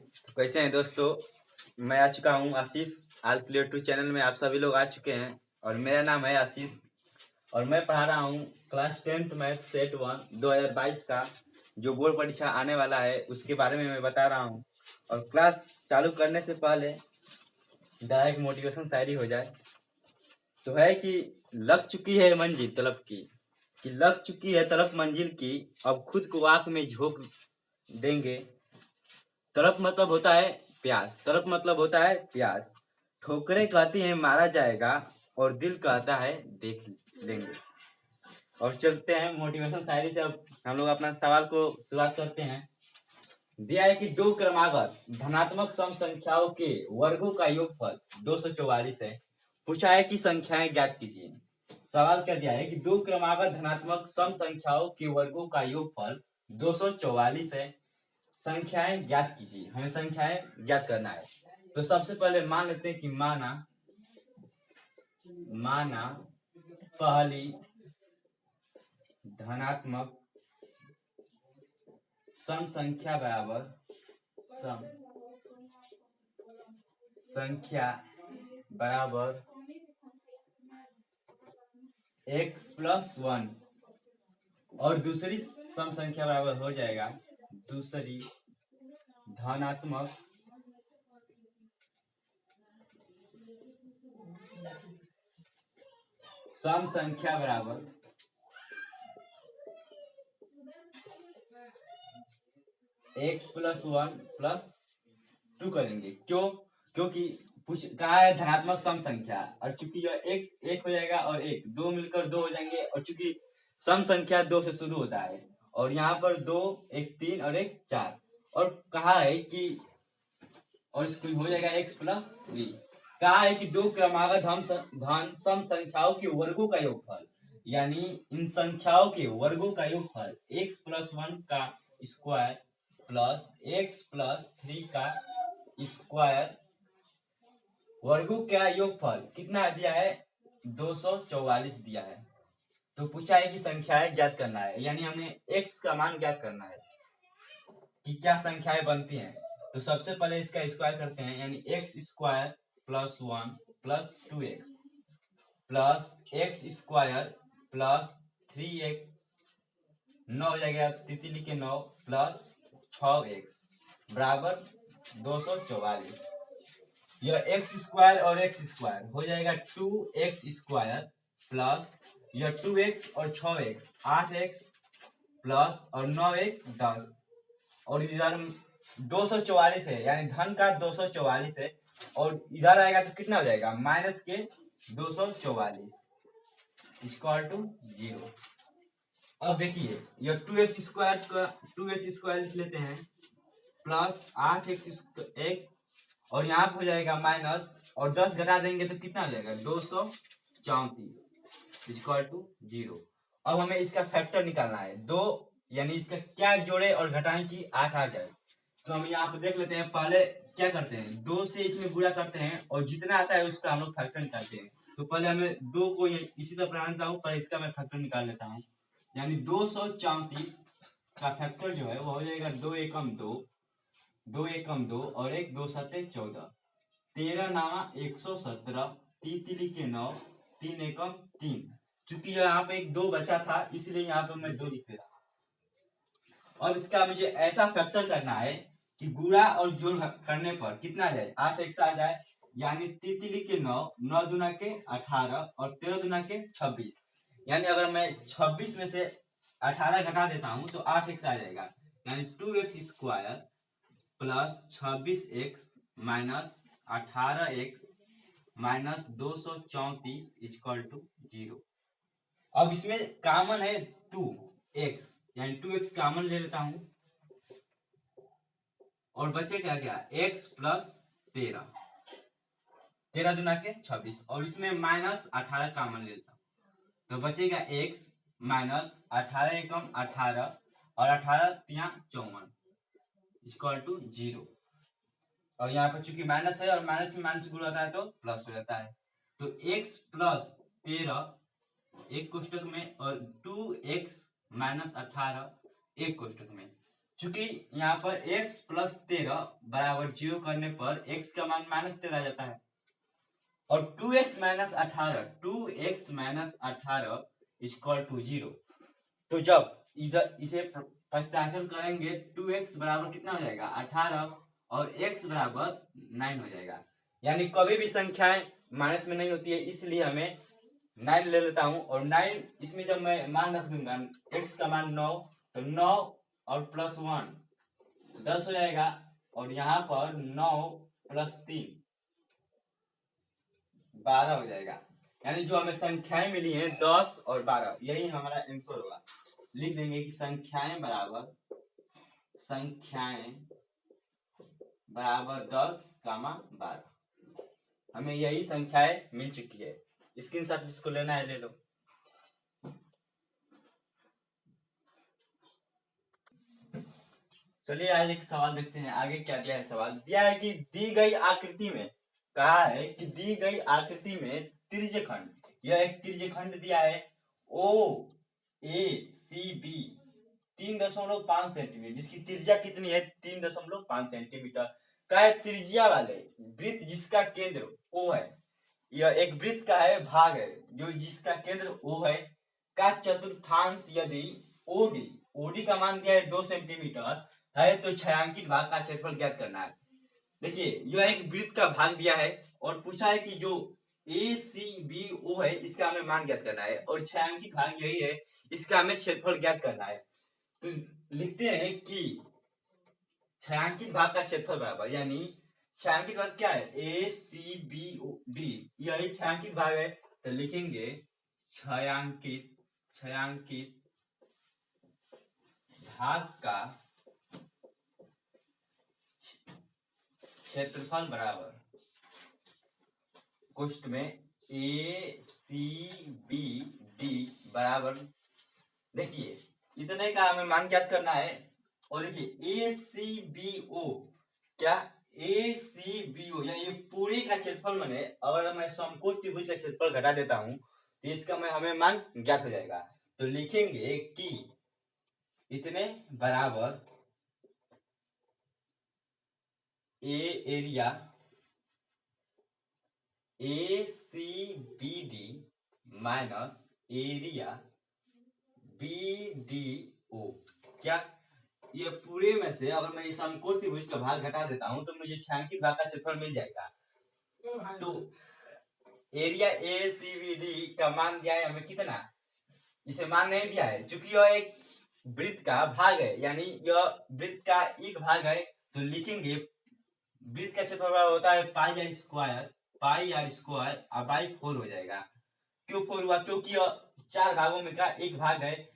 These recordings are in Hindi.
तो कैसे हैं दोस्तों। मैं आ चुका हूँ आशीष आल प्लेयर 2 चैनल में। आप सभी लोग आ चुके हैं और मेरा नाम है आशीष और मैं पढ़ा रहा हूँ क्लास 10th मैथ सेट 1 2022 का जो बोर्ड परीक्षा आने वाला है उसके बारे में मैं बता रहा हूँ। और क्लास चालू करने से पहले जरा एक मोटिवेशन शायरी हो जाए तो है कि लग चुकी है मंजिल तलब की, कि लग चुकी है तलब मंजिल की, अब खुद को आंख में झोंक देंगे। तड़प मतलब होता है प्यास, तड़प मतलब होता है प्यास। ठोकरें कहती हैं मारा जाएगा और दिल कहता है देख लेंगे। और चलते हैं मोटिवेशन शायरी से। अब हम लोग अपना सवाल को शुरुआत करते हैं। दिया है कि दो क्रमागत धनात्मक सम संख्याओं के वर्गों का योगफल 244 है। पूछा है कि संख्याएं ज्ञात कीजिए। सवाल क्या दिया है कि दो क्रमागत धनात्मक सम संख्याओं के वर्गों का योगफल 244 है। संख्याएं ज्ञात कीजिए, हमें संख्याएं ज्ञात करना है। तो सबसे पहले मान लेते हैं कि माना पहली धनात्मक सम संख्या बराबर सम संख्या बराबर x+1 और दूसरी सम संख्या बराबर हो जाएगा दूसरी धनात्मक सम संख्या बराबर x+1+2 करेंगे। क्योंकि कहा है धनात्मक सम संख्या और चूंकि यह x एक हो जाएगा और एक दो मिलकर दो हो जाएंगे और चूंकि सम संख्या दो से शुरू होता है और यहाँ पर दो एक 3 और एक 4 और कहा है कि और इसको हो जाएगा x+3। कहा है कि दो क्रमागत धन सम संख्याओं के वर्गों का योगफल, यानी इन संख्याओं के वर्गों का योगफल x+1 का स्क्वायर प्लस x+3 का स्क्वायर वर्गों का योगफल कितना दिया है 244 दिया है। तो पूछा है कि संख्याएं ज्ञात करना है, यानी हमें x का मान ज्ञात करना है कि क्या संख्याएं बनती हैं। तो सबसे पहले इसका स्क्वायर करते हैं, यानी x² + 1 + 2x plus x² + 3x 9 हो जाएगा तितली के 9 प्लस 6x बराबर 244। यह x² और x² हो जाएगा 2x² प्लस यह 2x और 6x 8x प्लस और 9x 10 और इधर 244 है, यानी धन का 244 है और इधर आएगा तो कितना हो जाएगा माइनस के 244 = 0। अब देखिए यह 2x² लिख लेते हैं प्लस 8x और यहाँ पे हो जाएगा माइनस और 10 घटा देंगे तो कितना हो जाएगा 234 = 0। अब हमें इसका फैक्टर निकालना है दो, यानी इसका क्या जोड़े और घटाएं कि 8 आ जाए। तो हम यहाँ पे देख लेते हैं, पहले क्या करते हैं 2 से इसमें गुणा करते हैं और जितना आता है उसका हम लोग फैक्टर निकालते हैं। तो पहले हमें 2 को इसी तरह बनाता हूँ, पर इसका मैं फैक्टर निकाल लेता हूँ। यानी 234 का फैक्टर जो है वो हो जाएगा 2 एकम 2 2 एकम 2 और 1 2 7 14 13 नामा 117 तितली के 9 3 एकम 3। चूंकि यहाँ पे एक 2 बचा था इसलिए यहाँ पे मैं 2 लिख रहा। अब इसका मुझे ऐसा फैक्टर करना है कि गुणा और जोड़ करने पर कितना आ जाए 8x आ जाए, यानी तितली के 9 9 दूना के 18 और 13 दूना के 26। यानी अगर मैं 26 में से 18 घटा देता हूं तो 8x आ जाएगा, यानी 2x² plus 26x minus 18x minus 234 = 0। अब इसमें कॉमन है 2x, यानी 2x कॉमन ले लेता हूं और बचे क्या क्या x प्लस 13 13 दूना के 26 और इसमें माइनस 18 कॉमन ले लेता हूं तो बचेगा x माइनस 18 एकम 18 और 18 तिया 54 = 0। और यहाँ पर चूंकि माइनस है और माइनस में माइनस गुण होता है तो प्लस हो जाता है। तो x प्लस 13 एक कोष्टक में और 2x माइनस 18 एक कोष्टक में। चूंकि यहाँ पर x प्लस 13 बराबर 0 करने पर x का मान -13 आ जाता है और 2x माइनस 18 इक्वल टू 0। तो जब इसे प्रतिस्थापन करेंगे 2x बराबर कितना हो जाएगा 18 और x बराबर 9 हो जाएगा। यानी कभी भी संख्याएं माइनस में नहीं होती है, इसलिए हमें 9 ले लेता हूं और 9 इसमें जब मैं मान रख दूंगा x का मान 9 तो 9 और प्लस 1 10 हो जाएगा और यहाँ पर 9 प्लस 3 12 हो जाएगा। यानी जो हमें संख्याएं मिली हैं 10 और 12 यही हमारा आंसर होगा। लिख देंगे कि संख्याएं बराबर 10, 12। हमें यही संख्याएं मिल चुकी है। स्क्रीनशॉट जिसको लेना है ले लो। चलिए आज एक सवाल देखते हैं आगे क्या दिया है। सवाल दिया है कि दी गई आकृति में कहा है कि दी गई आकृति में त्रिज्यखंड, यह एक त्रिज्यखंड दिया है ओ ए सी बी 3.5 सेंटीमीटर, जिसकी त्रिज्या कितनी है 3.5 सेंटीमीटर का है। त्रिज्या वाले वृत्त जिसका केंद्र O है, यह एक वृत्त का है भाग है जो जिसका केंद्र O है का चतुर्थांश यदि ओडी का मान दिया है 2 सेंटीमीटर है तो छायांकित भाग का क्षेत्रफल ज्ञात करना है। देखिए यह एक वृत्त का भाग दिया है और पूछा है कि जो ए सी बी ओ है इसका हमें मान ज्ञात करना है और छायांकित भाग यही है, इसका हमें क्षेत्रफल ज्ञात करना है। तो लिखते हैं कि छायांकित भाग का क्षेत्रफल बराबर, यानी छायांकित भाग क्या है ए सी बी ओ डी, यही छायांकित भाग है। तो लिखेंगे छायांकित भाग का क्षेत्रफल बराबर कोष्ठ में ए सी बी डी बराबर, देखिए इतने का हमें मान ज्ञात करना है। और देखिए ए सी बी ओ क्या ए सी बी ओ यानी ये पूरे का क्षेत्रफल मैंने अगर मैं समकोण त्रिभुज का क्षेत्रफल घटा देता हूं तो इसका हमें मान ज्ञात हो जाएगा। तो लिखेंगे कि इतने बराबर a area A C B D minus area B D O, क्या ये पूरे में से अगर मैं समकोण त्रिभुज का भाग घटा देता हूं तो मुझे छायांकित भाग का क्षेत्रफल मिल जाएगा। तो area A C B D का मान दिया है हमें कितना, इसे मान नहीं दिया है चूंकि यह एक वृत्त का भाग है, यानी यह वृत्त का एक भाग है। तो लिखेंगे वृत्त का क्षेत्रफल होता है पाई आर स्क्वायर और बाई 4 हो जाएगा। क्यों 4 हुआ, क्योंकि यह 4 भागों में का एक भाग है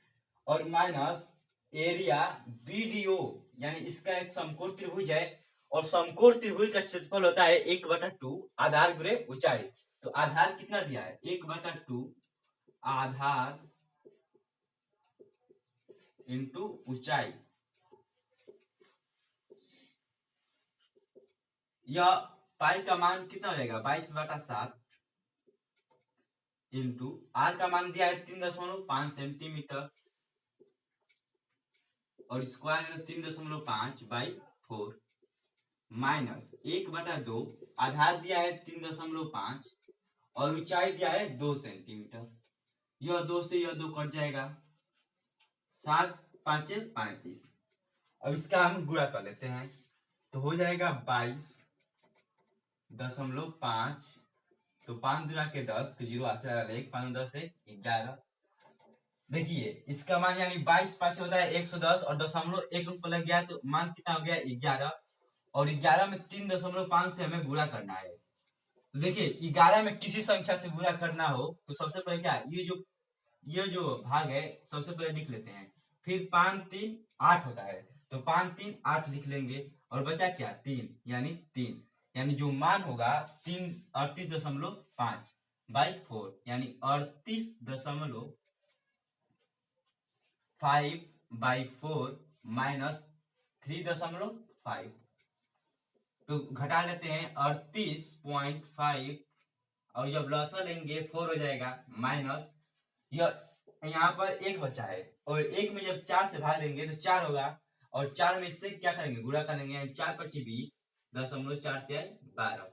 और माइनस एरिया बीडीओ यानी इसका एक समकोण त्रिभुज है और समकोण त्रिभुज का क्षेत्रफल होता है 1/2 आधार गुणे ऊंचाई। तो आधार कितना दिया है 1/2 आधार इंटू ऊंचाई। यह पाई का मान कितना हो जाएगा 22/7 इंटू आर का मान दिया है 3.5 सेंटीमीटर और स्क्वायर 3.5/4 माइनस 1/2 आधार दिया है 3.5 और ऊंचाई दिया है 2 सेंटीमीटर। यह 2 से यह 2 कट जाएगा 7 5 35। अब इसका हम गुणा कर लेते हैं तो हो जाएगा 22.5 तो 5 गुणा के 10 जीरो आशा 1 5 10 11। देखिए इसका मान यानी 22 5 होता है 110 और 1 रुपये लग गया तो मान कितना हो गया 11 और 11 में 3.5 से हमें गुणा करना है। तो देखिए 11 में किसी संख्या से गुणा करना हो तो सबसे पहले क्या ये जो भाग है सबसे पहले लिख लेते हैं, फिर 5 3 8 होता है तो 5 3 8 लिख लेंगे और बचा क्या 3 यानी 3, यानी जो मान होगा 38.5/4 यानी 38.5/4 माइनस 3.5। तो घटा लेते हैं 38.5 और जब लॉसा लेंगे 4 हो जाएगा माइनस यह यहाँ पर 1 बचा है और 1 में जब 4 से भाग देंगे तो 4 होगा और 4 में इससे क्या करेंगे, गुणा करेंगे, 4 पच्चीस 20, 0.4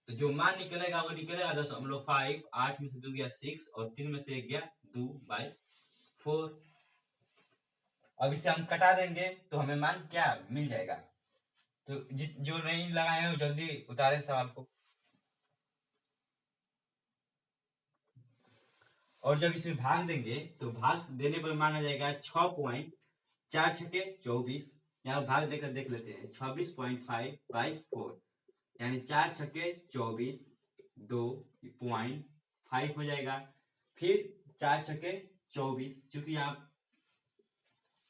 तो जो मान निकलेगा वो निकलेगा 0.5, 8 में से 2 गया 6 और 3 में से 1 गया 2/4। अब इसे हम कटा देंगे तो हमें मान क्या मिल जाएगा। तो जो नहीं लगाए हैं वो जल्दी उतारे सवाल को। और जब इसमें भाग देंगे तो भाग देने पर माना जाएगा 6.4×24। यहाँ भाग देकर देख लेते हैं, 26.5/4 यानी 4×24 2.5 हो जाएगा। फिर 4×24 चूंकि यहाँ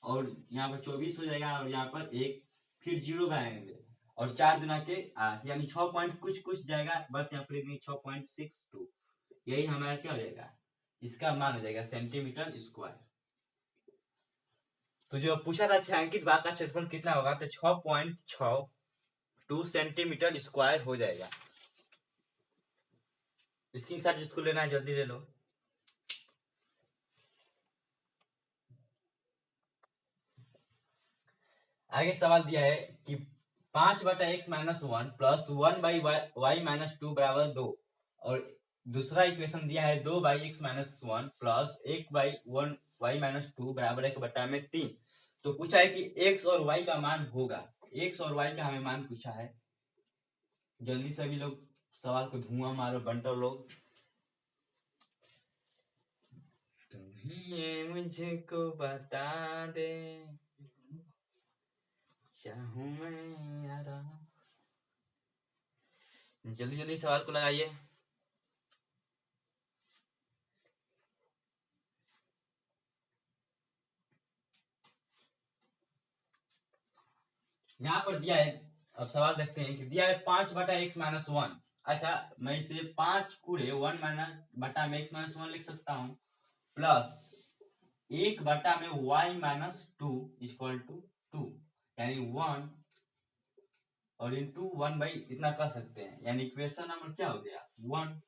और यहाँ पर 24 हो जाएगा और यहाँ पर 1 फिर 0 बनाएंगे और 4 दुना के 8 यानी 6 पॉइंट कुछ जाएगा, बस यहाँ पर लिखेंगे 6.62। यही हमारा क्या हो जाएगा, इसका मान हो जाएगा सेंटीमीटर स्क्वायर। तो जो पूछा था छायांकित भाग का क्षेत्रफल कितना होगा, तो 6.62 सेंटीमीटर स्क्वायर हो जाएगा। इसकी साथ जिसको लेना है जल्दी ले लो। आगे सवाल दिया है कि 5/x-1 प्लस 1/y-2 बराबर 2 और दूसरा इक्वेशन दिया है 2/x-1 प्लस 1/1y-2 बराबर 1/3। तो पूछा है कि x और y का मान होगा, x और y का हमें मान पूछा है। जल्दी सभी लोग सवाल को धुआं मारो बंटो लोग। तुम ही ये मुझको बता दे चाहूं मैं यारा। जल्दी जल्दी सवाल को लगाइए। यहाँ पर दिया है, अब सवाल देखते हैं कि दिया है 5/x-1। अच्छा, मैं इसे 5 कुड़े 1 माइनस बटा में x-1 लिख सकता हूँ प्लस 1/y-2 इक्वल टू 2 यानी 1 और इंटू 1 बाई इतना कर सकते हैं, यानी इक्वेशन नंबर क्या हो गया 1।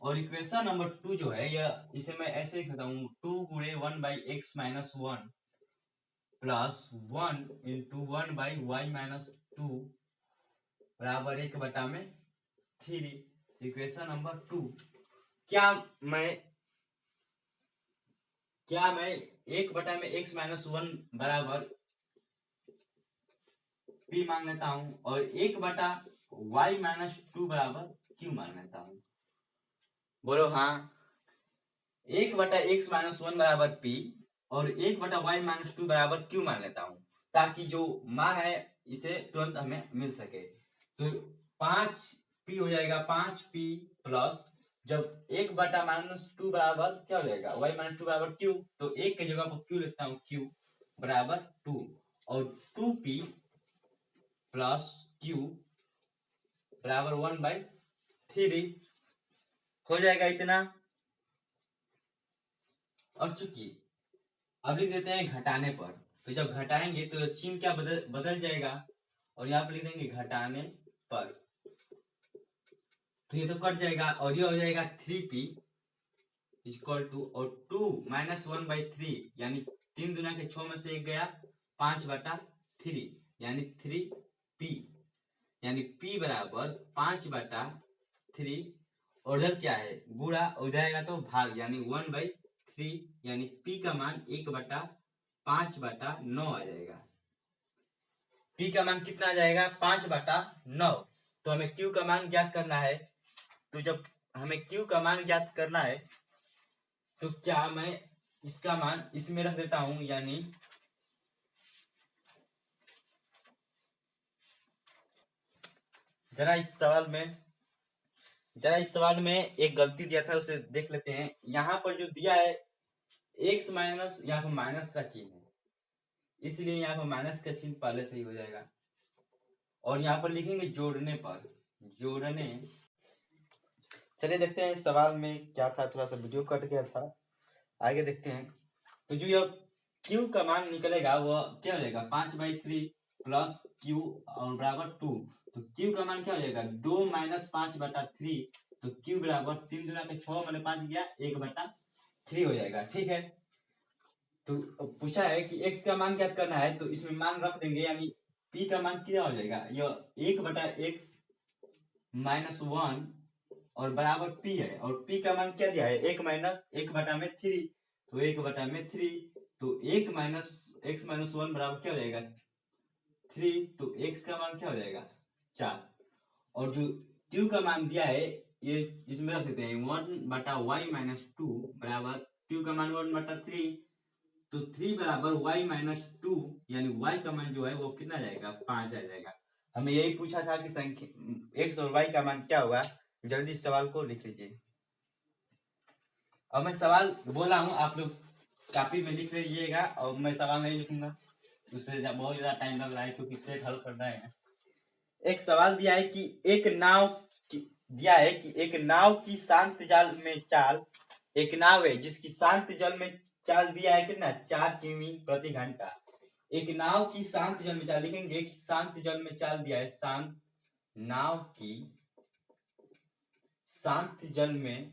और इक्वेशन नंबर 2 जो है यह, इसे मैं ऐसे लिख सकता हूँ 2 गुणे 1/x-1 प्लस 1 इंटू 1/y-2 बराबर 1/3। Equation number 2। क्या मैं 1/x-1 बराबर p मान लेता हूं और 1/y-2 बराबर q मान लेता हूं। बोलो हाँ। 1/x-1 बराबर p और 1/y-2 बराबर q मान लेता हूं ताकि जो मान है इसे तुरंत हमें मिल सके। तो 5p हो जाएगा 5p प्लस जब 1/-2 बराबर क्या हो जाएगा y-2 बराबर q, तो 1 की जगह पर q लिखता हूं, q बराबर 2 और 2p प्लस q बराबर 1/3 हो जाएगा इतना। और चूंकि अब लिख देते हैं घटाने पर, तो जब घटाएंगे तो चिन्ह क्या बदल जाएगा और यहाँ पर लिख देंगे घटाने पर, तो ये तो कट जाएगा और ये हो जाएगा 3p इक्वल टू और 2 माइनस 1/3 यानी 3 दुना के 6 में से 1 गया 5/3 यानी 3p यानी p बराबर 5/3 और उधर क्या है गुणा, उधर आएगा तो भाग यानी 1/3 यानी p का मान 1/5/9 आ जाएगा। p का मान कितना आ जाएगा 5/9। तो हमें q का मान ज्ञात करना है। तो जब हमें q का मान ज्ञात करना है तो क्या मैं इसका मान इसमें रख देता हूं, यानी जरा इस सवाल में एक गलती दिया था उसे देख लेते हैं। यहाँ पर जो दिया है x माइनस, यहाँ पर माइनस का चिन्ह है इसलिए यहाँ पर माइनस का चिन्ह पहले से ही हो जाएगा और यहाँ पर लिखेंगे जोड़ने पर, जोड़ने। चलिए देखते हैं सवाल में क्या था, थोड़ा सा वीडियो कट गया था, आगे देखते हैं। तो जो यह q का मान निकलेगा वह क्या हो जाएगा 5/3 प्लस q और बराबर 2। तो q का मान क्या हो जाएगा 2 माइनस 5/3, तो q बराबर 3 दुना के 6 मैंने 5 गया 1/3 हो जाएगा। ठीक है, तो पूछा है कि x का मान ज्ञात करना है, तो इसमें मान रख देंगे, यानी p का मान क्या हो जाएगा, यह 1/x - 1 और बराबर p है, और p का मान क्या दिया है, 1/3, तो 1/3, तो 1 - x - 1 बराबर क्या हो जाएगा 3, तो x का मान क्या हो जाएगा 4, और जो q का मान दिया है ये इसमें रख देते हैं 1/y - 2 बराबर q का मान 1/3, तो 3 बराबर y - 2, यानी y का मान जो है वो कितना जाएगा 5 आ जाएगा। हमें यही पूछा था कि संख्या x और y का मान क्या होगा। जल्दी इस सवाल को लिख लीजिए। अब मैं सवाल बोला हूँ, आप लोग कॉपी में लिख लीजिएगा, और मैं सवाल नहीं लिखूंगा, उससे बहुत ज्यादा टाइम लग रहा है क्योंकि सेट हल करना है। एक सवाल दिया है कि एक नाव की शांत जल में चाल, एक नाव है जिसकी शांत जल में चाल दिया है कितना 4 किमी प्रति घंटा। एक नाव की शांत जल में चाल लिखेंगे कि शांत जल में चाल दिया है, नाव की शांत जल में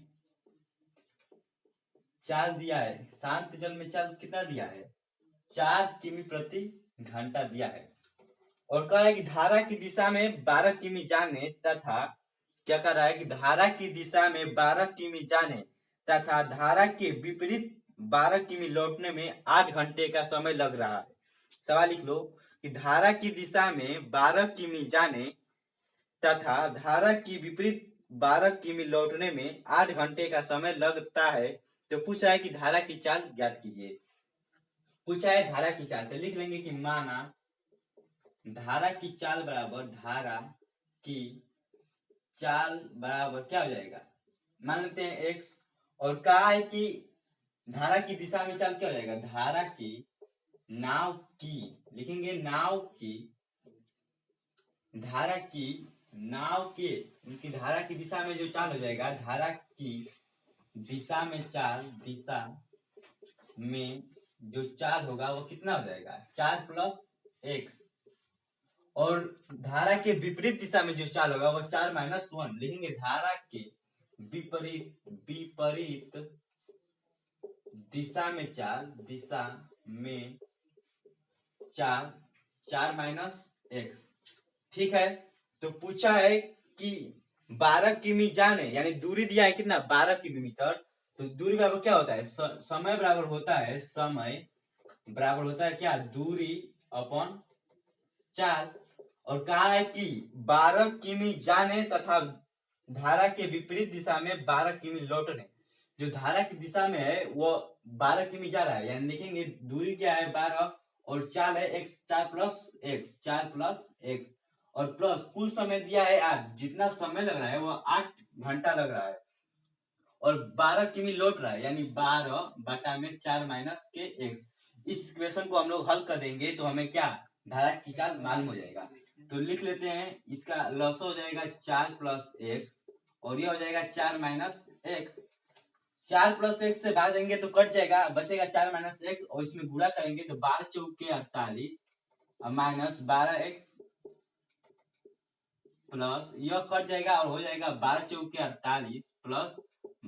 चाल दिया है, शांत जल में चाल कितना दिया है 4 किमी प्रति घंटा दिया है, और कह रहा है कि धारा की दिशा में 12 किमी जाने तथा क्या कर रहा है कि धारा की दिशा में 12 किमी जाने तथा धारा के विपरीत 12 किमी लौटने में 8 घंटे का समय लग रहा है। सवाल लिख लो कि धारा की दिशा में 12 किमी जाने तथा धारा की विपरीत 12 किमी लौटने में 8 घंटे का समय लगता है, तो पूछा है कि धारा की चाल ज्ञात कीजिए। पूछा है धारा की चाल, तो लिख लेंगे कि माना धारा की चाल बराबर धारा की चाल बराबर क्या हो जाएगा, मान लेते हैं x, और कहा है कि धारा की दिशा में चाल क्या हो जाएगा, धारा की नाव की लिखेंगे धारा की नाव के उनकी धारा की दिशा में जो चाल हो जाएगा, धारा की दिशा में जो चाल होगा वो कितना हो जाएगा 4 + x, और धारा के विपरीत दिशा में जो चाल होगा वो 4 - 1 लिखेंगे। धारा के विपरीत दिशा में चाल 4 - x, ठीक है। तो पूछा है कि 12 किमी जाने, यानी दूरी दिया है कितना 12 किलोमीटर, तो दूरी बराबर क्या होता है, समय बराबर होता है क्या, दूरी अपॉन 4, और कहा है कि 12 किमी जाने तथा धारा के विपरीत दिशा में 12 किमी लौटने। जो धारा की दिशा में है वो 12 किमी जा रहा है, यानी लिखेंगे दूरी क्या है 12 और 4 है x, 4 + x, और प्लस कुल समय दिया है 8, जितना समय लग रहा है वो 8 घंटा लग रहा है, और 12 किमी लौट रहा है, यानी 12/4 - के x। इस इक्वेशन को हम लोग हल कर देंगे तो हमें क्या धारा की चाल मालूम हो जाएगा। तो लिख लेते हैं, इसका लॉस हो जाएगा 4 + x, और ये हो जाएगा 4 - x। 4 + x से भाग देंगे तो कट जाएगा, बचेगा 4 - x, और इसमें गुणा करेंगे तो 12 × 4 = 48 माइनस 12x प्लस यह कट जाएगा और हो जाएगा 12 × 4 = 48 प्लस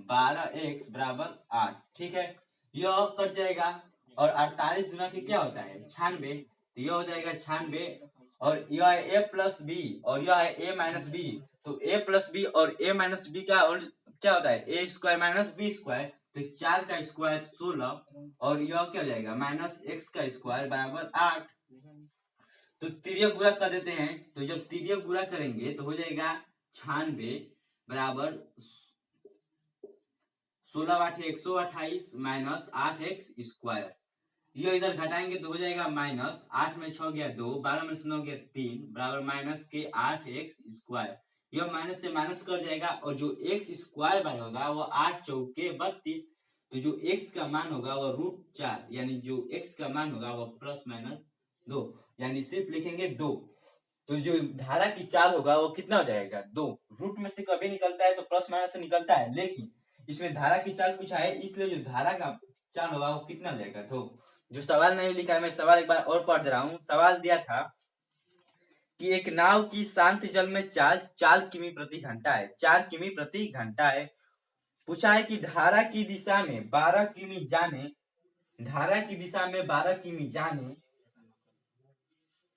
12x बराबर 8, ठीक है। यह कट जाएगा और 48 गुना के क्या होता है 96, तो यह हो जाएगा 96, और यह है a + b और यह है a - b, तो a + b और a - b का और क्या होता है a² - b², तो 4 का स्क्वायर 16, और यह क्या हो जाएगा -x² बराबर 8। तो तिर्यक गुणा कर देते हैं, तो जब तिर्यक गुणा करेंगे तो हो जाएगा 96 बराबर 16 × 8 = 128 माइनस 8x²। ये इधर घटाएंगे तो हो जाएगा -8 में 6 गया 2, 12 में 9 गया 3 बराबर माइनस के 8x²। यह माइनस से माइनस कर जाएगा, और जो x² बार होगा वो 8 × 4 = 32, तो जो x का मान होगा वो √4, यानी जो x का मान होगा वो ±2, यानी सिर्फ लिखेंगे 2। तो जो धारा की चाल होगा वो कितना हो जाएगा 2। रूट में से कभी निकलता है तो प्लस माइनस से निकलता है, लेकिन इसमें धारा की चाल पूछा है, इसलिए जो धारा का चाल होगा वो कितना हो जाएगा 2। जो सवाल नहीं लिखा है मैं सवाल एक बार और पढ़ रहा हूँ। सवाल दिया था कि एक नाव की शांत जल में चाल 4 किमी प्रति घंटा है, 4 किमी प्रति घंटा है। पूछा है कि धारा की दिशा में 12 किमी जाने धारा की दिशा में 12 किमी जाने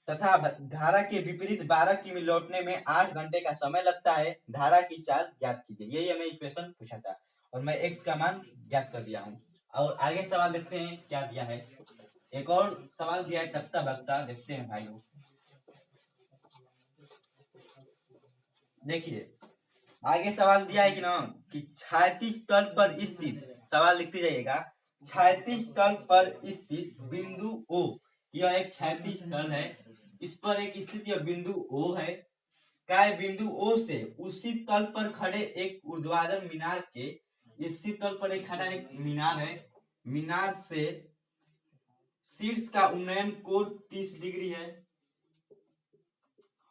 तथा धारा के विपरीत 12 किमी लौटने में 8 घंटे का समय लगता है। धारा की चाल ज्ञात कीजिए। यही हमें इक्वेशन पूछा था और मैं x का मान ज्ञात कर दिया हूँ। और आगे सवाल देखते हैं क्या दिया है। एक और सवाल दिया है तख्ता भक्ता, देखते हैं भाई। देखिए आगे सवाल दिया है कि ना कि क्षैतिज तल पर स्थित, सवाल लिखते जाइएगा, क्षैतिज तल पर स्थित बिंदु O, यह एक क्षैतिज तल है, इस पर एक स्थित यह बिंदु O है। काय बिंदु O से उसी तल पर खड़े एक ऊर्ध्वाधर मीनार के, इसी तल पर एक खड़ा एक मीनार है, मीनार से शीर्ष का उन्नयन कोण 30 डिग्री है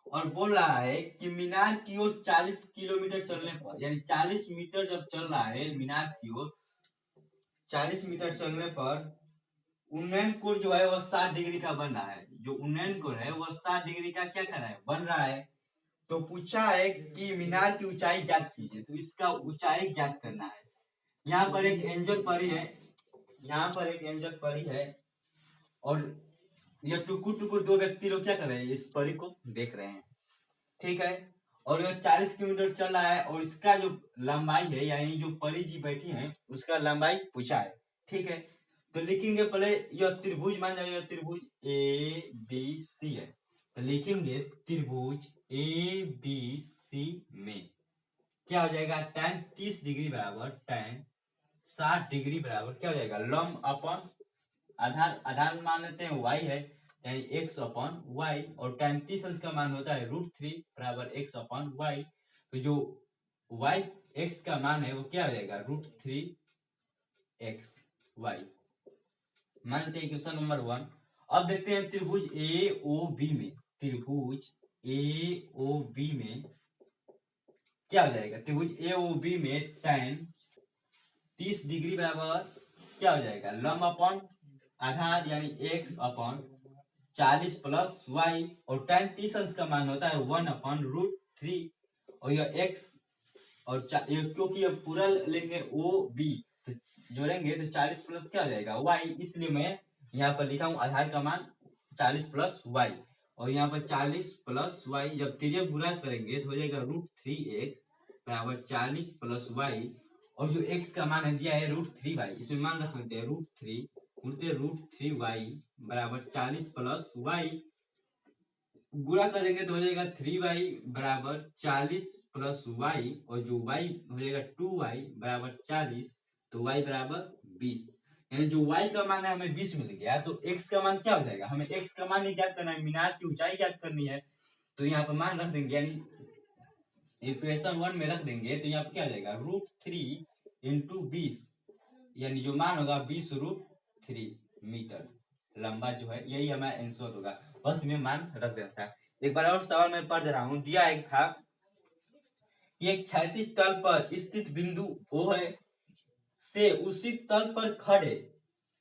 और बोल रहा है कि मीनार की ओर 40 किलोमीटर चलने पर, यानी 40 मीटर जब चल रहा है मीनार की ओर 40 मीटर चलने पर उन्नयन कोण जो है वह 60 डिग्री का बन रहा है। जो उन्नयन कोण है वह 60 डिग्री का क्या कर रहा है, बन रहा है। तो पूछा है कि मीनार की ऊंचाई ज्ञात कीजिए, तो इसका ऊंचाई ज्ञात करना है। यहाँ पर एक एंजल परी है, यहाँ पर एक एंजल परी है और यह टुकुर टुकुर दो व्यक्ति लोग क्या कर रहे हैं, इस परी को देख रहे हैं, ठीक है। और यह 40 किलोमीटर चल रहा है और इसका जो लंबाई है, यानी जो परी जी बैठी है उसका लंबाई पूछा है, ठीक है। तो लिखेंगे पहले यह त्रिभुज, मान जाइए त्रिभुज ए बी सी है, तो लिखेंगे त्रिभुज ए बी सी में क्या हो जाएगा, tan 30 डिग्री बराबर tan 60 डिग्री बराबर क्या हो जाएगा, लंब अपन आधार, आधार मान लेते हैं y है, यानी x अपन y, और tan 30 अंश का मान होता है √3 बराबर x अपन y। तो जो y x का मान है वो क्या हो जाएगा, √3 x y। मान लेते हैं क्वेश्चन नंबर 1। अब देखते हैं त्रिभुज ए ओ बी में, त्रिभुज ए ओ बी में क्या हो जाएगा, त्रिभुज ए ओ बी में tan 30 डिग्री बराबर क्या हो जाएगा, लंब अपन आधार यानी x अपन 40 प्लस y, और tan 30 अंश का मान होता है 1/√3, और यह x और क्योंकि ये पूरा लेंगे ओ बी तो जोड़ेंगे तो 40 प्लस क्या हो जाएगा y, इसलिए मैं यहाँ पर लिखा हूँ आधार का मान 40 प्लस y, और यहाँ पर 40 प्लस y जब तिर्यक गुणा करेंगे तो हो जाएगा √3x बराबर 40 प्लस y, और जो x का मान है दिया है √3y, इसमें मान रख लेते हैं √3 बराबर 40 प्लस y, गुणा करेंगे तो हो जाएगा 3y बराबर 40 प्लस y, और जो y हो जाएगा 2y बराबर 40, तो y बराबर 20, यानी जो y का मान है हमें 20 मिल गया। तो x का मान क्या हो जाएगा, हमें x का मान ही ज्ञात करना है, मीनार की ऊंचाई ज्ञात करनी है, तो यहाँ पर मान रख देंगे, यानी इक्वेशन 1 में रख देंगे, तो यहाँ पर क्या हो जाएगा √3 इंटू 20, यानी जो मान होगा 20√3 मीटर लंबा जो है, यही हमारा आंसर होगा, बस में मान रख देना था। एक बार और सवाल मैं पढ़ दे रहा हूँ। दिया एक था एक क्षैतिज तल पर स्थित बिंदु O है से उसी तल पर खड़े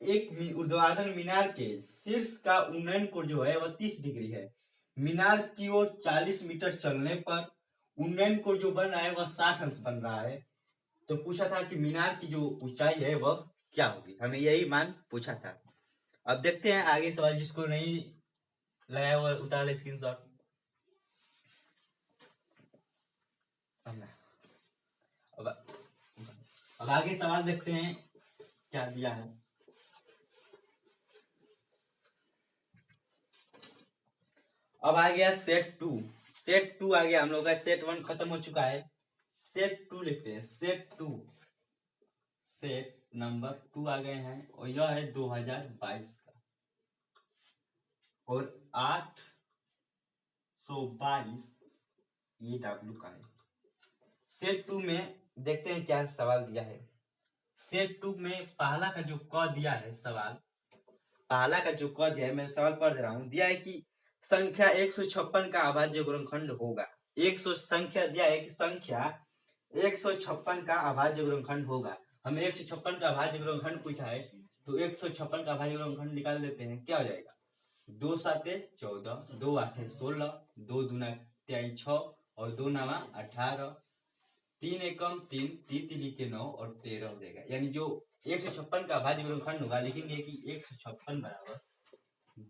एक ऊर्ध्वाधर मीनार के शीर्ष का उन्नयन कोण जो है वह 30 डिग्री है। मीनार की ओर 40 मीटर चलने पर उन्नयन कोण जो बन रहा है वह 60 अंश बन रहा है। तो पूछा था कि मीनार की जो ऊंचाई है वह क्या होगी, हमें यही मान पूछा था। अब देखते हैं आगे सवाल, जिसको नहीं लगाया हुआ उतार ले स्क्रीनशॉट। अब आगे सवाल देखते हैं क्या दिया है। अब आ गया सेट 2, सेट 2 आ गया हम लोग का, सेट 1 खत्म हो चुका है, सेट 2 लिखते हैं, सेट 2, सेट नंबर 2 आ गए हैं, और यह है 2022 का, और 822 ये W का है। सेट 2 में देखते हैं क्या सवाल दिया है। सेट 2 में पहला का जो क दिया है सवाल, पहला का जो क दिया है, मैं सवाल पढ़ रहा हूँ। दिया है कि संख्या 156 का अभाज्य गुणनखंड होगा। 100 संख्या दिया है कि संख्या 156 का अभाज्य गुणनखंड होगा। हमें 156 का अभाज्य गुणनखंड पूछा है, तो 156 का अभाज्य गुणनखंड निकाल देते हैं। क्या हो जाएगा, 2 7 14, 2 8 16, 2 दूना 6 और 2 9 18, 3 एकम 3, 3 3 9 और 13 हो जाएगा। यानी जो 156 का भाज्य गुणनखंड होगा, लिखेंगे कि 156 बराबर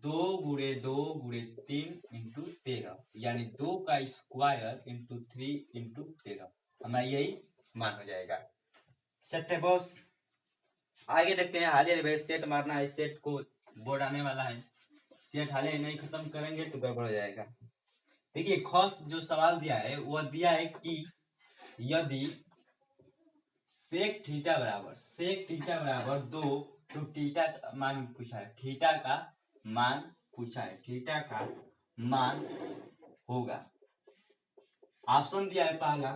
2 गुणे 2 गुणे 3 इंटू 13, यानी 2 का स्क्वायर इंटू 3 इंटू 13, हमारा यही मान हो जाएगा। सेट है बॉस। आगे देखते हैं, हालिया भाई सेट मारना है, सेट को बोर्ड आने वाला है, सेट हालिया नहीं खत्म करेंगे तो गड़बड़ हो जाएगा। देखिए खास जो सवाल दिया है वह दिया है कि यदि सेक थीटा बराबर 2, तो थीटा का मान पूछा है, थीटा का मान पूछा है, थीटा का मान होगा। ऑप्शन दिया है पहला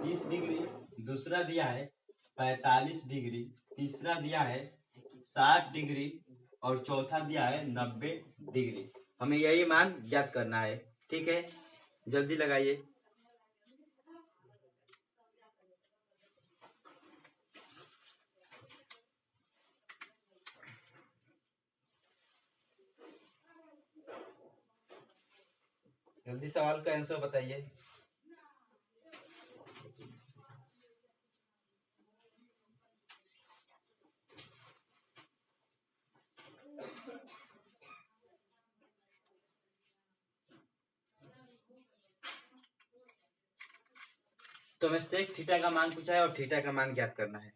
30 डिग्री, दूसरा दिया है 45 डिग्री, तीसरा दिया है 60 डिग्री और चौथा दिया है 90 डिग्री। हमें यही मान ज्ञात करना है। ठीक है, जल्दी लगाइए। जल्दी सवाल का आंसर बताइए। तो हमें सेक थीटा का मान पूछा है और थीटा का मान ज्ञात करना है।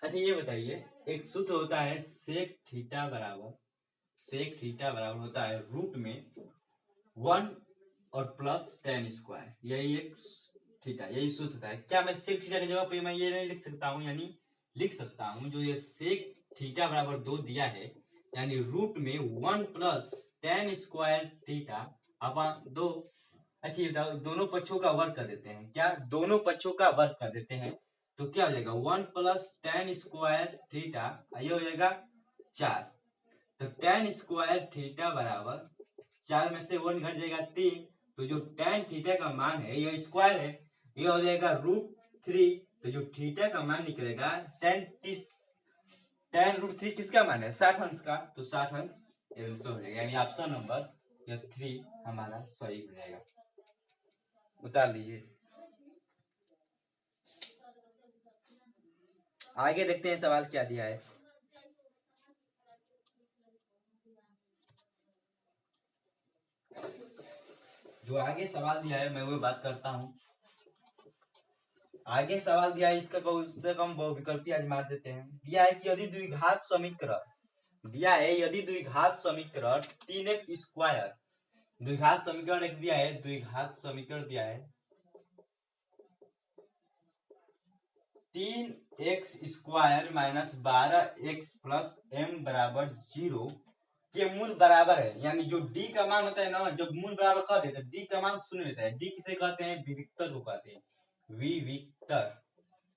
अच्छा ये बताइए, एक सूत्र होता है सेक थीटा बराबर होता है रूट में 1 और प्लस tan स्क्वायर, यही एक थीटा, यही सूत्र होता है। क्या मैं सेक थीटा की जगह पे मैं ये नहीं लिख सकता हूँ, यानी लिख सकता हूँ जो ये सेक थीटा बराबर 2 दिया है, यानी रूट में 1 प्लस tan स्क्वायर थीटा अपन 2। अच्छा ये बताओ, दोनों पक्षों का वर्ग कर देते हैं, क्या दोनों पक्षों का वर्ग कर देते हैं तो क्या हो जाएगा 1 प्लस tan स्क्वायर थीटा, ये हो जाएगा 4। तो tan स्क्वायर थीटा बराबर 4 में से 1 घट जाएगा 3, तो जो tan थीटा का मान है ये स्क्वायर है, ये हो जाएगा √3। तो जो थीटा का मान निकलेगा tan √3 किसका मान है 60 अंश का, तो 60 अंश आंसर हो जाएगा, यानी ऑप्शन नंबर या 3 हमारा सही हो जाएगा। उतार लीजिए। आगे देखते हैं सवाल क्या दिया है। जो आगे सवाल दिया है मैं वो बात करता हूँ। आगे सवाल दिया है, इसका उससे कम बहुविकल्पी आज मार देते हैं। दिया है कि यदि द्विघात समीकरण 3x स्क्वायर, द्विघात समीकरण एक दिया है, द्विघात समीकरण दिया है 3x square minus 12x plus m बराबर 0 के मूल बराबर है, यानी जो d का मान होता है ना, जब मूल बराबर कह देते हैं d का मान शून्य होता है। d किसे कहते हैं, विविक्तर को कहते हैं, विविक्तर,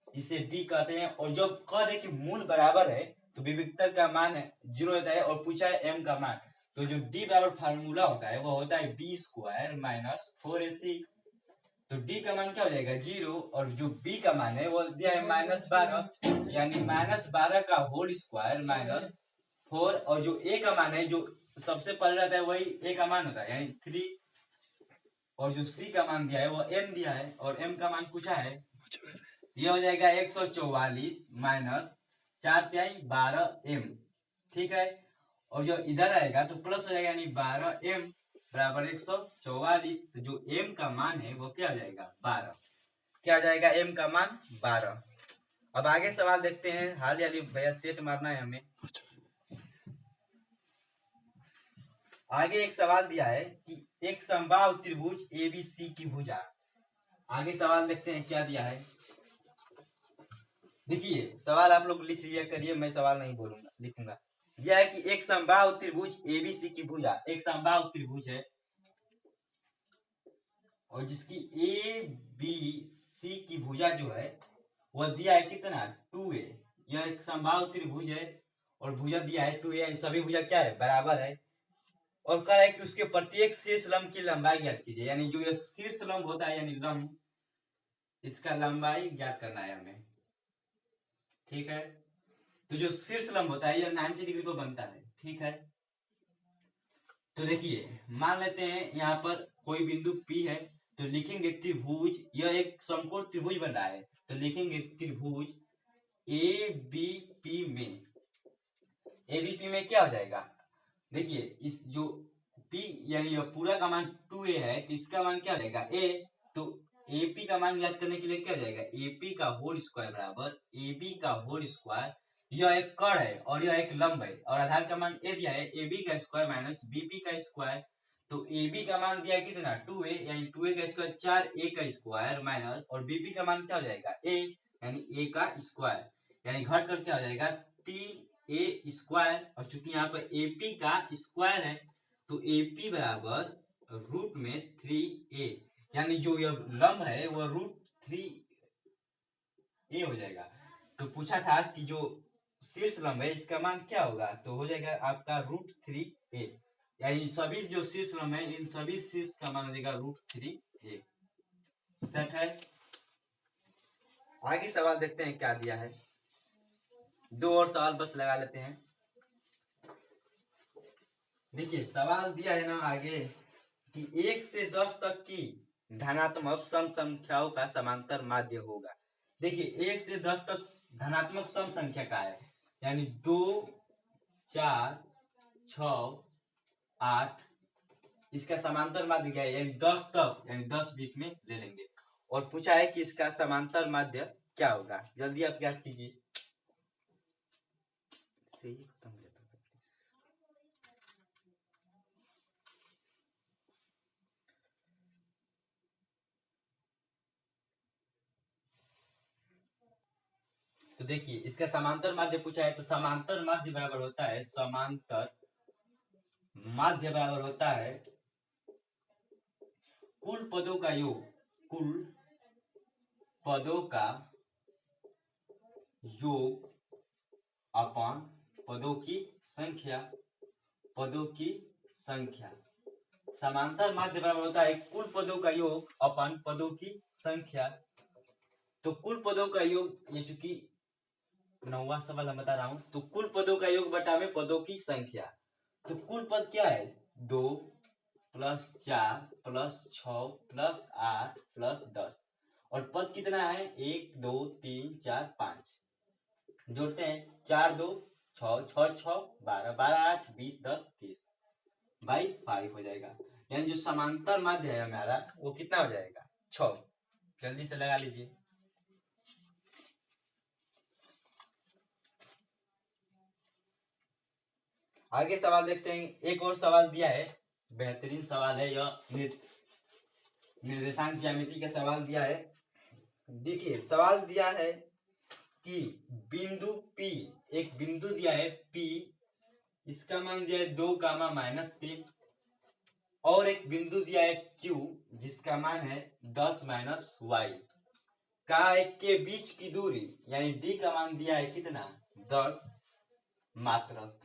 इसे d कहते हैं। और जब कह दे कि मूल बराबर है तो विविक्तर का मान 0 होता है, और पूछा है m का मान, तो जो d बराबर फार्मूला होता है वो होता है b स्क्वायर माइनस 4ac। तो d का मान क्या हो जाएगा 0, और जो b का मान है वो दिया है -12, यानी -12 का होल स्क्वायर माइनस 4, और जो a का मान है जो सबसे पहले रहता है वही a का मान होता है, यानी 3, और जो c का मान दिया है वो m दिया है, और m का मान पूछा है, ये हो जाएगा 144 माइनस 4×12m। ठीक है, और जो इधर आएगा तो प्लस हो जाएगा, यानी 12m बराबर 144। तो जो m का मान है वो क्या हो जाएगा 12, क्या हो जाएगा m का मान 12। अब आगे सवाल देखते हैं, हाल ही भैया सेट मारना है हमें। आगे एक सवाल दिया है कि एक समबाहु त्रिभुज ABC की भुजा। आगे सवाल देखते हैं क्या दिया है। देखिए सवाल आप लोग लिख लिया करिए, मैं सवाल नहीं बोलूंगा, लिखूंगा। यह है कि एक समबाहु त्रिभुज ABC की भुजा, एक समबाहु त्रिभुज है और जिसकी ABC की भुजा जो है वह दिया है कितना 2a। यह एक समबाहु त्रिभुज है और भुजा दिया है 2a, सभी भुजा क्या है बराबर है, और कह रहा है कि उसके प्रत्येक शीर्ष लंब की लंबाई ज्ञात कीजिए, यानी जो यह शीर्ष लंब होता है यानी लंब, इसका लंबाई ज्ञात करना है हमें। ठीक है, तो जो शीर्ष लंब होता है यह 90 डिग्री पर बनता है। ठीक है, तो देखिए मान लेते हैं यहाँ पर कोई बिंदु P है, तो लिखेंगे त्रिभुज, यह एक समकोण त्रिभुज बन रहा है, तो लिखेंगे त्रिभुज एबीपी में क्या हो जाएगा, देखिए इस जो p यानी पूरा का मान 2a है तो इसका मान क्या हो जाएगा a, तो AP का मान याद करने के लिए क्या हो जाएगा AP का होल स्क्वायर बराबर AB का होल स्क्वायर, यह एक कण है और यह एक लंब है और आधार का मान a दिया है AB का स्क्वायर माइनस BP का स्क्वायर, तो AB का मान दिया है कितना 2a यानी 2a का स्क्वायर 4a का स्क्वायर माइनस और BP का मान क्या हो जाएगा a यानी a का स्क्वायर, यानी घट कर क्या हो जाएगा 3a स्क्वायर, और चूंकि यहाँ पर AP का स्क्वायर है तो AP बराबर रूट में 3a, यानी जो यह लंब है वह √3a हो जाएगा। तो पूछा था कि जो शीर्ष लंब है इसका मान क्या होगा, तो हो जाएगा आपका √3a, यानी सभी जो शीर्ष लंब है इन सभी शीर्ष का मान हो जाएगा √3a। सेट है। आगे सवाल देखते हैं क्या दिया है, 2 और सवाल बस लगा लेते हैं। देखिए सवाल दिया है ना आगे कि 1 से 10 तक की धनात्मक सम संख्याओं का समांतर माध्य होगा। देखिए 1 से 10 तक धनात्मक सम संख्या का है, यानी 2 4 6 8, इसका समांतर माध्य क्या है, यानी 10 तक, यानी 10 20 में ले लेंगे। और पूछा है कि इसका समांतर माध्य क्या होगा, जल्दी आप याद कीजिए। सही खत्म हो जाता है। तो देखिए इसका समांतर माध्य पूछा है, तो समांतर माध्य बराबर होता है, समांतर माध्य बराबर होता है कुल पदों का योग, कुल पदों का योग अपन पदों की संख्या, पदों की संख्या। समांतर माध्य बराबर होता है कुल पदों का योग अपन पदों की संख्या। तो कुल पदों का योग, ये चूंकि 9वां सवाल हम बता रहा हूं, तो कुल पदों का योग बटा में पदों की संख्या। तो कुल पद क्या है 2 + 4 + 6 + 8 + 10, और पद कितना है 1 2 3 4 5, जोड़ते हैं 4 2 6 6 6 12 12 8 20 10 30 बाई 5 हो जाएगा, यानी जो समांतर माध्य है हमारा वो कितना हो जाएगा 6। जल्दी से लगा लीजिए। आगे सवाल देखते हैं, एक और सवाल दिया है, बेहतरीन सवाल है यह, निर्देशांक ज्यामिति का सवाल दिया है। देखिए सवाल दिया है कि बिंदु P, एक बिंदु दिया है P, इसका मान दिया है 2, -3, और एक बिंदु दिया है Q जिसका मान है 10 - y का एक के बीच की दूरी, यानी D का मान दिया है कितना 10 मात्रक।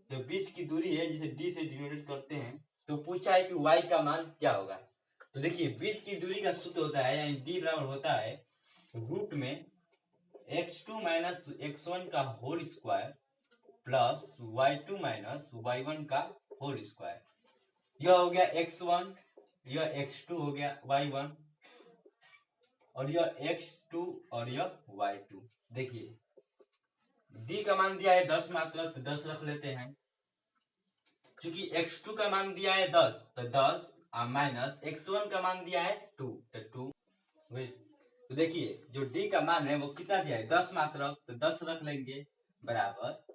जो बीच की दूरी है जिसे D से डिनोटेट करते हैं, तो पूछा है कि y का मान क्या होगा। तो देखिए बीच की दूरी का सूत्र होता है, यानी D बराबर होता है रूट में x2 - x1 का whole square plus y2 - y1 का होल स्क्वायर। यह हो गया x1, यह x2 हो गया y1, और यह x2 और यह y2। देखिए D का मान दिया है 10 मात्रक, तो 10 रख लेते हैं। क्योंकि x2 का मान दिया है 10 तो 10 माइनस x1 का मान दिया है 2 तो 2। तो देखिए जो D का मान है वो कितना दिया है 10 मात्रक, तो 10 रख लेंगे बराबर,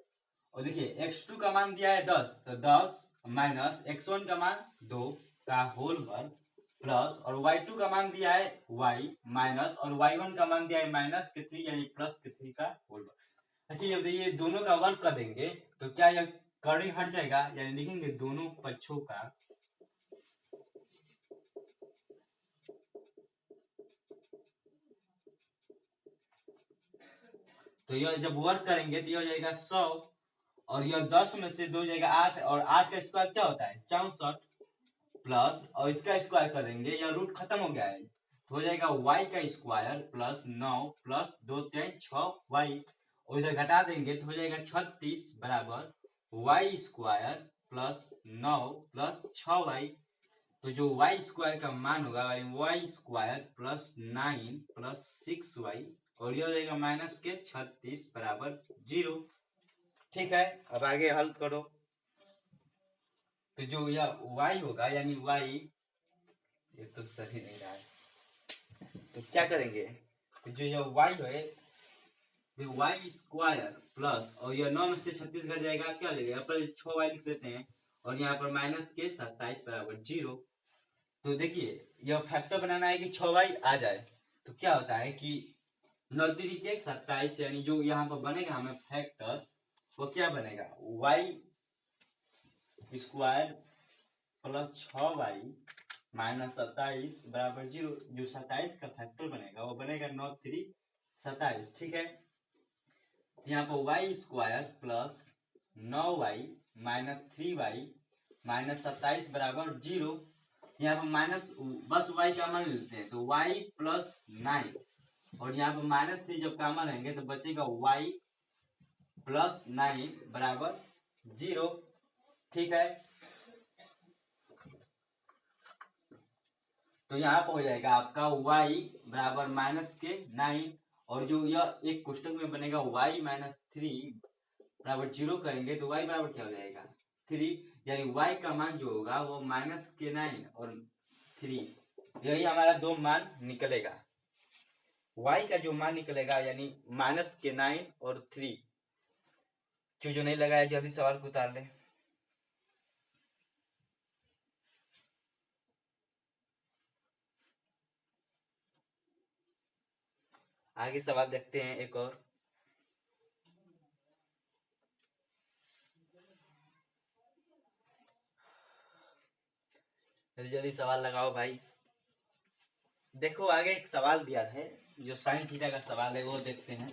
और देखिए x2 का मान दिया है 10 तो 10 माइनस x1 का मान 2 का होल वर्ग प्लस, और y2 का मान दिया है y माइनस, और y1 का मान दिया है -3 यानी +3 का होल वर्ग। अच्छा जब ये दोनों का वर्ग कर देंगे तो क्या यह कड़ी हट जाएगा, यानी लिखेंगे दोनों पक्षों का, तो यह जब वर्ग करेंगे तो यह हो जाएगा 100, और यह 10 में से 2 जाएगा 8, और 8 का स्क्वायर क्या होता है 64 प्लस, और इसका स्क्वायर कर देंगे, यह रूट खत्म हो गया है तो हो जाएगा y का स्क्वायर प्लस 9 प्लस 2 3 6y, और इधर घटा देंगे तो हो जाएगा 36 बराबर y square plus 9 plus 6y। तो जो वाई स्क्वायर का मान होगा Y square plus 9 plus 6y और यह हो जाएगा माइनस के 36 बराबर 0। ठीक है, अब आगे हल करो। तो जो यह y होगा यानी y, ये तो सही नहीं रहा है, तो क्या करेंगे, तो जो यह y है वाई स्क्वायर प्लस और यह 9 में से 36 घट जाएगा, क्या हो जाएगा, यहाँ पर 6y लिख देते हैं और यहाँ पर माइनस के 27 बराबर 0। तो देखिए यह फैक्टर बनाना है कि 6y आ जाए, तो क्या होता है कि 9 के 27 यानी जो यहाँ पर बनेगा हमें फैक्टर वो क्या बनेगा, Y square plus 6y minus 27 बराबर 0। जो 27 का फैक्टर बनेगा वो बनेगा 9 3 27। ठीक है, यहाँ पर Y square plus 9y minus 3y minus 27 बराबर 0। यहाँ पर माइनस बस y का मान लेते हैं तो y प्लस 9 और यहाँ पर माइनस 3 जब कामन लेंगे तो बचेगा y प्लस 9 बराबर 0। ठीक है, तो यहाँ पर हो जाएगा आपका y बराबर माइनस के 9 और जो यह एक कोष्टक में बनेगा y माइनस 3 बराबर 0 करेंगे तो y बराबर क्या हो जाएगा 3, यानी y का मान जो होगा वो माइनस के 9 और 3, यही हमारा दो मान निकलेगा। y का जो मान निकलेगा यानी माइनस के 9 और 3। जो नहीं लगाया जल्दी सवाल को उतार ले। आगे सवाल देखते हैं एक और। जल्दी जल्दी सवाल लगाओ भाई। देखो आगे एक सवाल दिया है जो साइन थीटा का सवाल है, वो देखते हैं।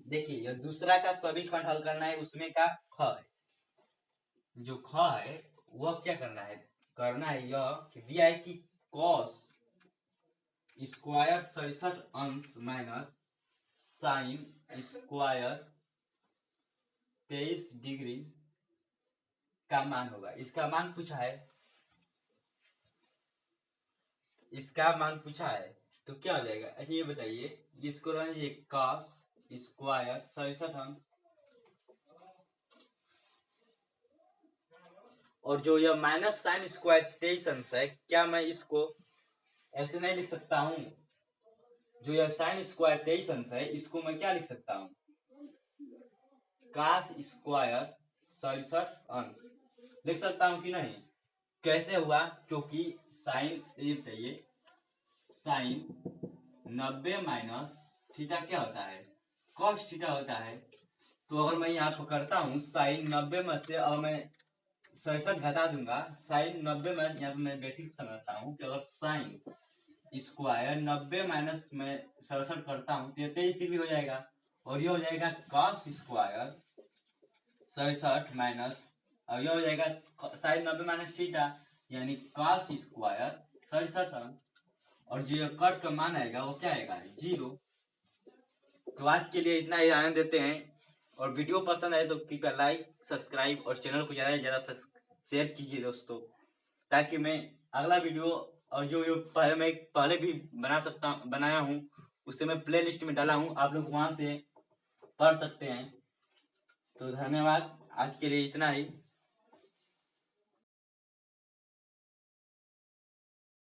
देखिए यह दूसरा का सभी खंड हल करना है, उसमें का ख है, जो ख है वह क्या करना है यह कि दिया है कि कॉस स्क्वायर 67 अंश माइनस साइन स्क्वायर 23 डिग्री का मान होगा। इसका मान पूछा है, इसका मान पूछा है तो क्या हो जाएगा। अच्छा ये बताइए, जिसको रहे कॉस स्क्वायर 67 अंश और जो यह माइनस साइन स्क्वायर 23 अंश है, क्या मैं इसको ऐसे नहीं लिख सकता हूं, जो यह साइन स्क्वायर 23 अंश है इसको मैं क्या लिख सकता हूं, कास स्क्वायर 67 अंश लिख सकता हूं कि नहीं। कैसे हुआ, क्योंकि साइन, ये बताइए साइन 90 माइनस थीटा क्या होता है, कॉस थीटा होता है। तो अगर मैं यहाँ पर करता हूँ साइन 90 में से और मैं 67 घटा दूंगा, साइन 90 में यहाँ पे मैं बेसिक समझता हूँ कि अगर साइन स्क्वायर 90 माइनस में 67 करता हूँ तो 23 डिग्री हो जाएगा और ये हो जाएगा कॉस स्क्वायर 67 माइनस और ये हो जाएगा साइन 90 माइनस थीटा यानी कॉस स्क्वायर 67 और जो कट का मान आएगा वो क्या आएगा 0। तो आज के लिए इतना ही आनंद देते हैं और वीडियो पसंद आए तो कृपया लाइक सब्सक्राइब और चैनल को ज़्यादा से ज़्यादा शेयर कीजिए दोस्तों, ताकि मैं अगला वीडियो और जो पहले भी बनाया हूँ उससे मैं प्ले लिस्ट में डाला हूँ, आप लोग वहाँ से पढ़ सकते हैं। तो धन्यवाद, आज के लिए इतना ही।